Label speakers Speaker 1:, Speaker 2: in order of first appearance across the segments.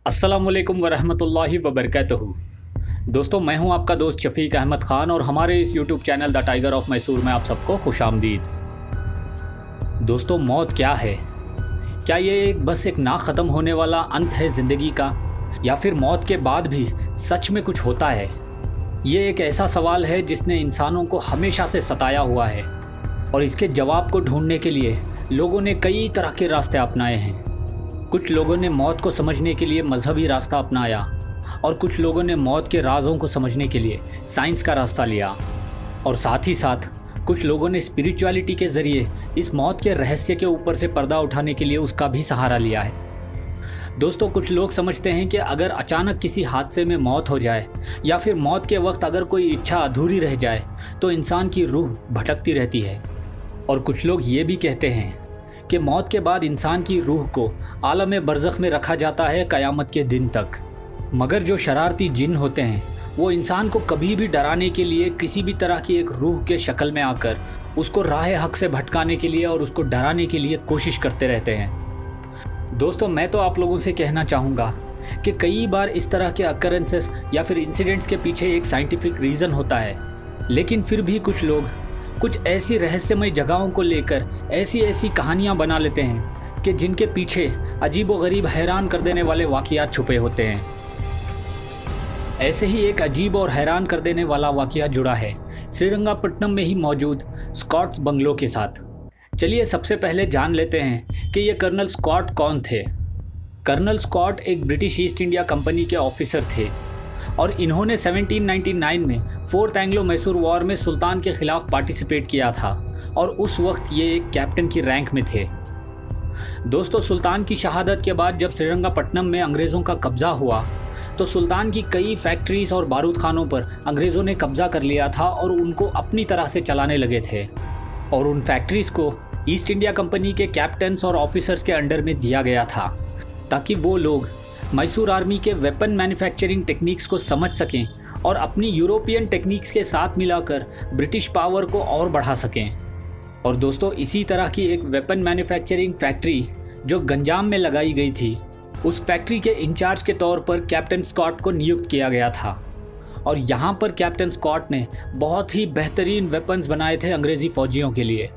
Speaker 1: अस्सलामुअलैकुम वरहमतुल्लाहि वबरकातुहू। दोस्तों, मैं हूं आपका दोस्त शफीक अहमद ख़ान और हमारे इस YouTube channel the tiger of Mysore में आप सबको खुशामदीद। दोस्तों, मौत क्या है? क्या ये बस एक ना ख़त्म होने वाला अंत है ज़िंदगी का, या फिर मौत के बाद भी सच में कुछ होता है? ये एक ऐसा सवाल है जिसने इंसानों को हमेशा से सताया हुआ है और इसके जवाब को ढूंढने के लिए लोगों ने कई तरह के रास्ते अपनाए हैं। कुछ लोगों ने मौत को समझने के लिए मजहबी रास्ता अपनाया और कुछ लोगों ने मौत के राज़ों को समझने के लिए साइंस का रास्ता लिया, और साथ ही साथ कुछ लोगों ने स्पिरिचुअलिटी के ज़रिए इस मौत के रहस्य के ऊपर से पर्दा उठाने के लिए उसका भी सहारा लिया है। दोस्तों, कुछ लोग समझते हैं कि अगर अचानक किसी हादसे में मौत हो जाए या फिर मौत के वक्त अगर कोई इच्छा अधूरी रह जाए तो इंसान की रूह भटकती रहती है, और कुछ लोग ये भी कहते हैं कि मौत के बाद इंसान की रूह को आलम बरज़ख में रखा जाता है क़यामत के दिन तक। मगर जो शरारती जिन होते हैं वो इंसान को कभी भी डराने के लिए किसी भी तरह की एक रूह के शक्ल में आकर उसको राह हक से भटकाने के लिए और उसको डराने के लिए कोशिश करते रहते हैं। दोस्तों, मैं तो आप लोगों से कहना चाहूँगा कि कई बार इस तरह के अकरेंसेस या फिर इंसिडेंट्स के पीछे एक साइंटिफिक रीज़न होता है, लेकिन फिर भी कुछ लोग कुछ ऐसी रहस्यमय जगहों को लेकर ऐसी कहानियां बना लेते हैं कि जिनके पीछे अजीब व गरीब हैरान कर देने वाले वाक़यात छुपे होते हैं। ऐसे ही एक अजीब और हैरान कर देने वाला वाक़या जुड़ा है श्रीरंगपट्टनम में ही मौजूद स्कॉट्स बंगलों के साथ। चलिए सबसे पहले जान लेते हैं कि ये कर्नल स्कॉट कौन थे। कर्नल स्कॉट एक ब्रिटिश ईस्ट इंडिया कंपनी के ऑफिसर थे और इन्होंने 1799 में फोर्थ एंग्लो मैसूर वॉर में सुल्तान के ख़िलाफ़ पार्टिसिपेट किया था और उस वक्त ये एक कैप्टन की रैंक में थे। दोस्तों, सुल्तान की शहादत के बाद जब श्रीरंगपट्टनम में अंग्रेज़ों का कब्ज़ा हुआ तो सुल्तान की कई फैक्ट्रीज़ और बारूद खानों पर अंग्रेज़ों ने कब्ज़ा कर लिया था और उनको अपनी तरह से चलाने लगे थे, और उन फैक्ट्रीज़ को ईस्ट इंडिया कंपनी के कैप्टन्स और ऑफिसर्स के अंडर में दिया गया था ताकि वो लोग मैसूर आर्मी के वेपन मैन्युफैक्चरिंग टेक्निक्स को समझ सकें और अपनी यूरोपियन टेक्निक्स के साथ मिलाकर ब्रिटिश पावर को और बढ़ा सकें। और दोस्तों, इसी तरह की एक वेपन मैन्युफैक्चरिंग फैक्ट्री जो गंजाम में लगाई गई थी, उस फैक्ट्री के इंचार्ज के तौर पर कैप्टन स्कॉट को नियुक्त किया गया था, और यहाँ पर कैप्टन स्कॉट ने बहुत ही बेहतरीन वेपन्स बनाए थे अंग्रेज़ी फ़ौजियों के लिए।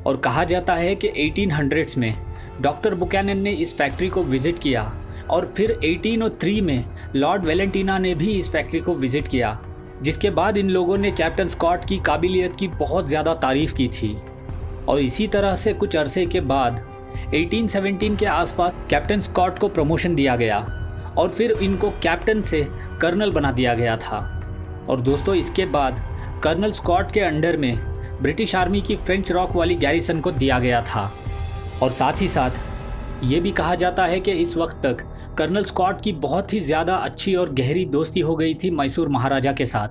Speaker 1: और कहा जाता है कि 1800s में डॉक्टर बुकैनन ने इस फैक्ट्री को विज़िट किया और फिर 1803 में लॉर्ड वेलेंटीना ने भी इस फैक्ट्री को विज़िट किया, जिसके बाद इन लोगों ने कैप्टन स्कॉट की काबिलियत की बहुत ज़्यादा तारीफ़ की थी। और इसी तरह से कुछ अरसे के बाद 1817 के आसपास कैप्टन स्कॉट को प्रमोशन दिया गया और फिर इनको कैप्टन से कर्नल बना दिया गया था। और दोस्तों, इसके बाद कर्नल स्कॉट के अंडर में ब्रिटिश आर्मी की फ्रेंच रॉक वाली गैरिसन को दिया गया था। और साथ ही साथ ये भी कहा जाता है कि इस वक्त तक कर्नल स्कॉट की बहुत ही ज़्यादा अच्छी और गहरी दोस्ती हो गई थी मैसूर महाराजा के साथ,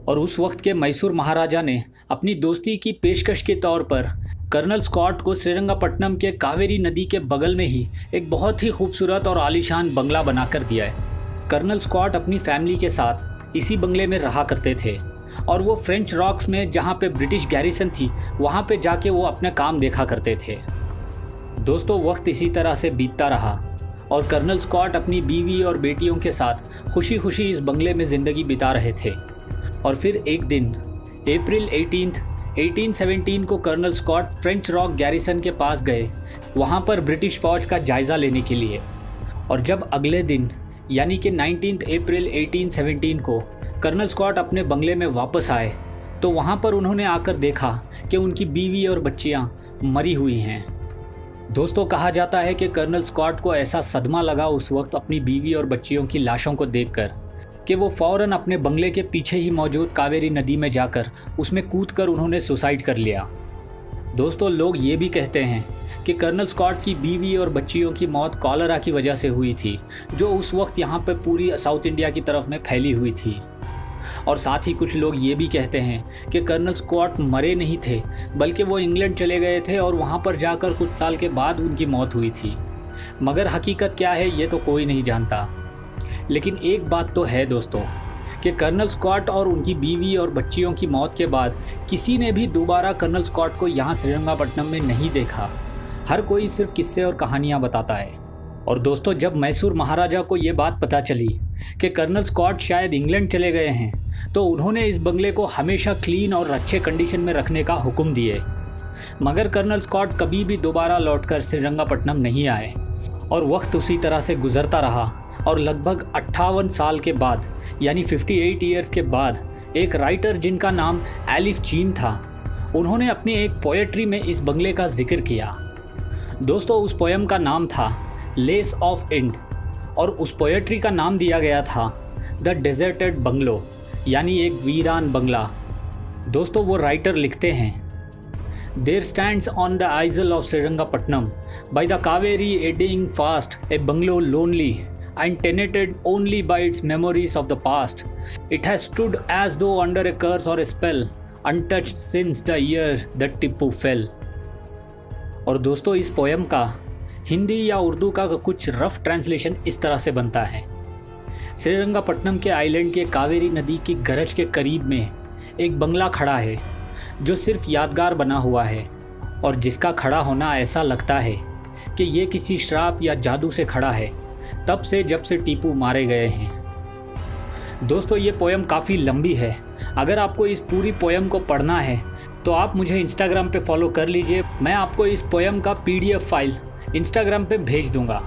Speaker 1: और उस वक्त के मैसूर महाराजा ने अपनी दोस्ती की पेशकश के तौर पर कर्नल स्कॉट को श्रीरंगपट्टनम के कावेरी नदी के बगल में ही एक बहुत ही खूबसूरत और आलीशान बंगला बनाकर दिया है। कर्नल स्कॉट अपनी फैमिली के साथ इसी बंगले में रहा करते थे और वो फ्रेंच रॉक्स में जहाँ पे ब्रिटिश गैरिसन थी वहाँ पे जाके वो अपने काम देखा करते थे। दोस्तों, वक्त इसी तरह से बीतता रहा और कर्नल स्कॉट अपनी बीवी और बेटियों के साथ खुशी खुशी इस बंगले में ज़िंदगी बिता रहे थे। और फिर एक दिन अप्रैल 18, 1817 को colonel Scott French Rock garrison के पास गए, वहाँ पर ब्रिटिश फ़ौज का जायज़ा लेने के लिए। और जब अगले दिन यानी कि 19 अप्रैल 1817 को कर्नल स्कॉट अपने बंगले में वापस आए तो वहाँ पर उन्होंने आकर देखा कि उनकी बीवी और बच्चियाँ मरी हुई हैं। दोस्तों, कहा जाता है कि कर्नल स्कॉट को ऐसा सदमा लगा उस वक्त अपनी बीवी और बच्चियों की लाशों को देखकर कि वो फ़ौरन अपने बंगले के पीछे ही मौजूद कावेरी नदी में जाकर उसमें कूदकर उन्होंने सुसाइड कर लिया। दोस्तों, लोग ये भी कहते हैं कि कर्नल स्कॉट की बीवी और बच्चियों की मौत कॉलरा की वजह से हुई थी, जो उस वक्त यहाँ पर पूरी साउथ इंडिया की तरफ में फैली हुई थी। और साथ ही कुछ लोग ये भी कहते हैं कि कर्नल स्कॉट मरे नहीं थे, बल्कि वो इंग्लैंड चले गए थे और वहाँ पर जाकर कुछ साल के बाद उनकी मौत हुई थी। मगर हकीकत क्या है ये तो कोई नहीं जानता। लेकिन एक बात तो है दोस्तों कि कर्नल स्कॉट और उनकी बीवी और बच्चियों की मौत के बाद किसी ने भी दोबारा कर्नल स्कॉट को यहाँ श्रीरंगपट्टनम में नहीं देखा। हर कोई सिर्फ किस्से और कहानियाँ बताता है। और दोस्तों जब मैसूर महाराजा को ये बात पता चली कि कर्नल स्कॉट शायद इंग्लैंड चले गए हैं तो उन्होंने इस बंगले को हमेशा क्लीन और अच्छे कंडीशन में रखने का हुक्म दिए। मगर कर्नल स्कॉट कभी भी दोबारा लौटकर श्रीरंगपट्टनम नहीं आए और वक्त उसी तरह से गुजरता रहा और लगभग 58 साल के बाद यानी 58 ईयर्स के बाद एक राइटर जिनका नाम एलिफ चीन था, उन्होंने अपनी एक पोएट्री में इस बंगले का जिक्र किया। दोस्तों उस पोएम का नाम था लेस ऑफ इंड और उस पोएट्री का नाम दिया गया था द डेजर्टेड बंगलो यानी एक वीरान बंगला। दोस्तों वो राइटर लिखते हैं, there stands on the isle of Srirangapatnam by the Kaveri eddying fast a bungalow lonely and tenanted only by its memories of the past. It has stood as though under a curse or a spell, untouched since the year that Tipu fell. और दोस्तों इस poem का हिंदी या उर्दू का कुछ rough translation इस तरह से बनता है, श्रीरंगपट्टनम के आइलैंड के कावेरी नदी की गरज के करीब में एक बंगला खड़ा है जो सिर्फ यादगार बना हुआ है और जिसका खड़ा होना ऐसा लगता है कि ये किसी श्राप या जादू से खड़ा है तब से जब से टीपू मारे गए हैं। दोस्तों ये पोएम काफ़ी लंबी है, अगर आपको इस पूरी पोएम को पढ़ना है तो आप मुझे इंस्टाग्राम पे फॉलो कर लीजिए, मैं आपको इस पोएम का PDF फाइल इंस्टाग्राम पे भेज दूंगा।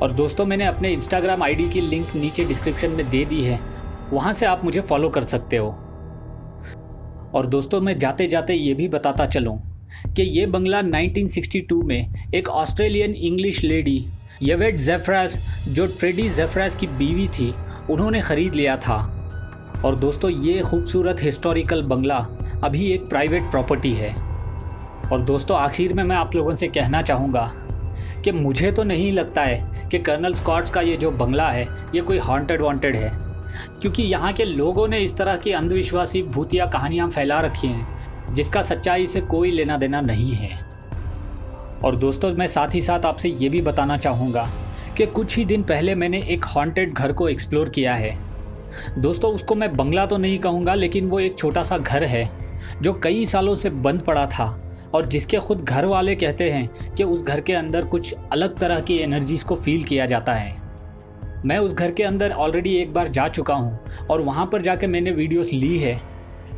Speaker 1: और दोस्तों मैंने अपने इंस्टाग्राम आईडी की लिंक नीचे डिस्क्रिप्शन में दे दी है, वहाँ से आप मुझे फॉलो कर सकते हो। और दोस्तों मैं जाते जाते ये भी बताता चलूँ कि ये बंगला 1962 में एक ऑस्ट्रेलियन इंग्लिश लेडी येवेट जेफरास जो फ्रेडी जेफरास की बीवी थी उन्होंने ख़रीद लिया था। और दोस्तों ये खूबसूरत हिस्टोरिकल बंगला अभी एक प्राइवेट प्रॉपर्टी है। और दोस्तों आखिर में मैं आप लोगों से कहना चाहूँगा कि मुझे तो नहीं लगता है कि कर्नल स्कॉट्स का ये जो बंगला है ये कोई हॉन्टेड वांटेड है, क्योंकि यहाँ के लोगों ने इस तरह की अंधविश्वासी भूतिया कहानियाँ फैला रखी हैं जिसका सच्चाई से कोई लेना देना नहीं है। और दोस्तों मैं साथ ही साथ आपसे ये भी बताना चाहूँगा कि कुछ ही दिन पहले मैंने एक हॉन्टेड घर को एक्सप्लोर किया है। दोस्तों उसको मैं बंगला तो नहीं कहूँगा, लेकिन वो एक छोटा सा घर है जो कई सालों से बंद पड़ा था और जिसके खुद घर वाले कहते हैं कि उस घर के अंदर कुछ अलग तरह की एनर्जीज़ को फील किया जाता है। मैं उस घर के अंदर ऑलरेडी एक बार जा चुका हूँ और वहाँ पर जाके मैंने वीडियोस ली है।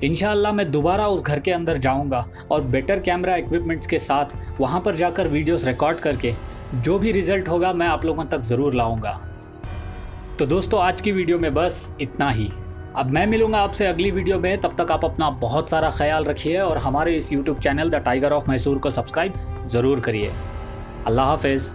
Speaker 1: इंशाअल्लाह मैं दोबारा उस घर के अंदर जाऊंगा और बेटर कैमरा इक्विपमेंट्स के साथ वहां पर जाकर वीडियोस रिकॉर्ड करके जो भी रिज़ल्ट होगा मैं आप लोगों तक ज़रूर लाऊंगा। तो दोस्तों आज की वीडियो में बस इतना ही। अब मैं मिलूंगा आपसे अगली वीडियो में, तब तक आप अपना बहुत सारा ख्याल रखिए और हमारे इस YouTube channel the tiger of Mysore को सब्सक्राइब ज़रूर करिए। अल्लाह हाफ़िज़।